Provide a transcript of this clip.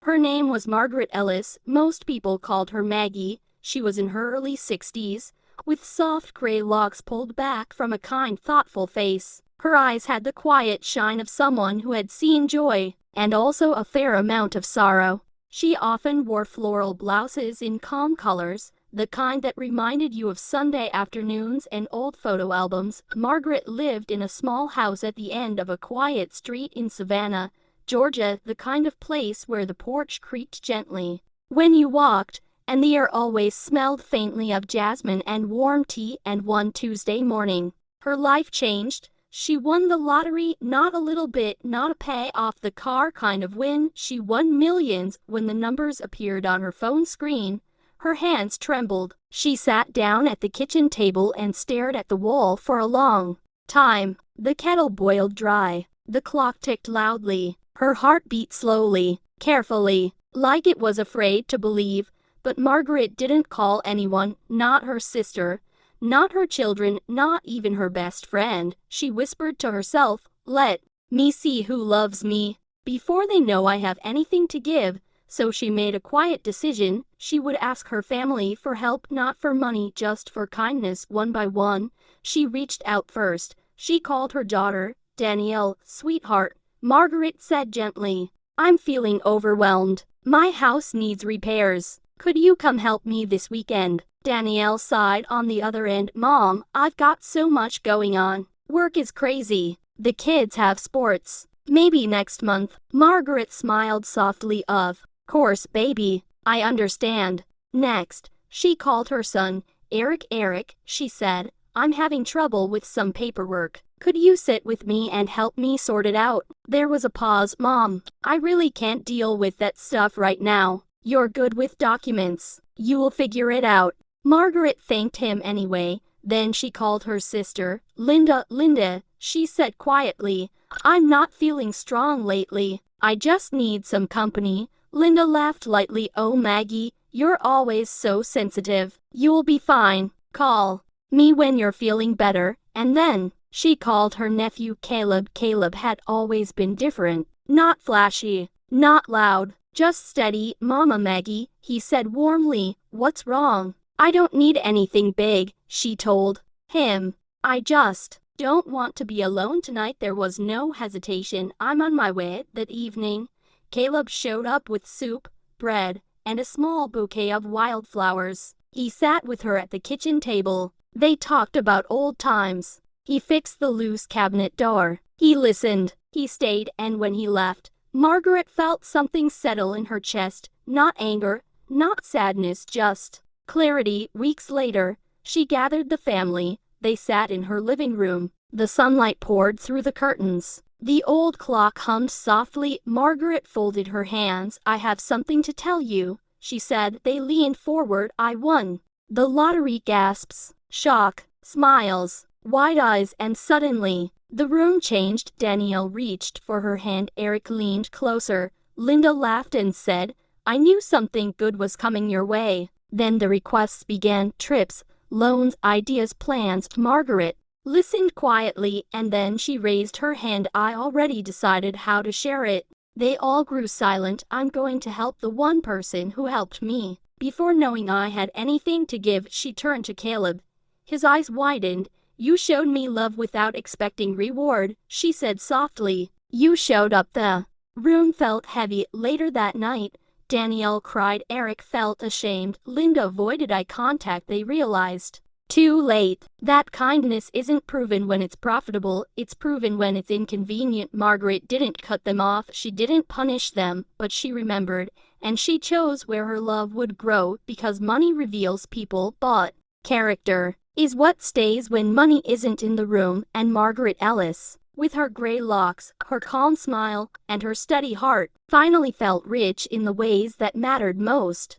Her name was Margaret Ellis. Most people called her Maggie. She was in her early 60s, with soft gray locks pulled back from a kind, thoughtful face. Her eyes had the quiet shine of someone who had seen joy, and also a fair amount of sorrow. She often wore floral blouses in calm colors, the kind that reminded you of Sunday afternoons and old photo albums. Margaret lived in a small house at the end of a quiet street in Savannah, Georgia, the kind of place where the porch creaked gently when you walked, and the air always smelled faintly of jasmine and warm tea. And one Tuesday morning, her life changed. She won the lottery, not a little bit, not a pay off the car kind of win. She won millions. When the numbers appeared on her phone screen, her hands trembled. She sat down at the kitchen table and stared at the wall for a long time. The kettle boiled dry. The clock ticked loudly. Her heart beat slowly, carefully, like it was afraid to believe. But Margaret didn't call anyone, not her sister, not her children, not even her best friend. She whispered to herself, "Let me see who loves me before they know I have anything to give." So she made a quiet decision. She would ask her family for help, not for money, just for kindness. One by one, she reached out first. She called her daughter, Danielle. "Sweetheart," Margaret said gently, "I'm feeling overwhelmed. My house needs repairs. Could you come help me this weekend?" Danielle sighed on the other end. "Mom, I've got so much going on. Work is crazy. The kids have sports. Maybe next month." Margaret smiled softly. "Of course, baby. I understand." Next, she called her son, Eric. "Eric," she said, "I'm having trouble with some paperwork. Could you sit with me and help me sort it out?" There was a pause. "Mom, I really can't deal with that stuff right now. You're good with documents. You'll figure it out." Margaret thanked him anyway. Then she called her sister, Linda. "Linda," she said quietly, "I'm not feeling strong lately. I just need some company." Linda laughed lightly. "Oh, Maggie, you're always so sensitive. You'll be fine. Call me when you're feeling better." And then she called her nephew, Caleb. Caleb had always been different. Not flashy, not loud, just steady. "Mama Maggie," he said warmly, "what's wrong?" "I don't need anything big," she told him. "I just don't want to be alone tonight." There was no hesitation. "I'm on my way." That evening, Caleb showed up with soup, bread, and a small bouquet of wildflowers. He sat with her at the kitchen table. They talked about old times. He fixed the loose cabinet door. He listened. He stayed, and when he left, Margaret felt something settle in her chest. Not anger, not sadness, just clarity. Weeks later, she gathered the family. They sat in her living room. The sunlight poured through the curtains. The old clock hummed softly. Margaret folded her hands. "I have something to tell you," she said. They leaned forward. "I won the lottery." Gasps, shock, smiles, wide eyes, and suddenly, the room changed. Danielle reached for her hand. Eric leaned closer. Linda laughed and said, "I knew something good was coming your way." Then the requests began. Trips, loans, ideas, plans. Margaret listened quietly, and then she raised her hand. "I already decided how to share it." They all grew silent. "I'm going to help the one person who helped me before knowing I had anything to give." She turned to Caleb. His eyes widened. "You showed me love without expecting reward," she said softly. "You showed up." The room felt heavy. Later that night, Danielle cried. Eric felt ashamed. Linda avoided eye contact. They realized too late that kindness isn't proven when it's profitable, it's proven when it's inconvenient. Margaret didn't cut them off. She didn't punish them, but she remembered, and she chose where her love would grow, because money reveals people, but character is what stays when money isn't in the room. And Margaret Ellis, with her gray locks, her calm smile, and her steady heart, finally felt rich in the ways that mattered most.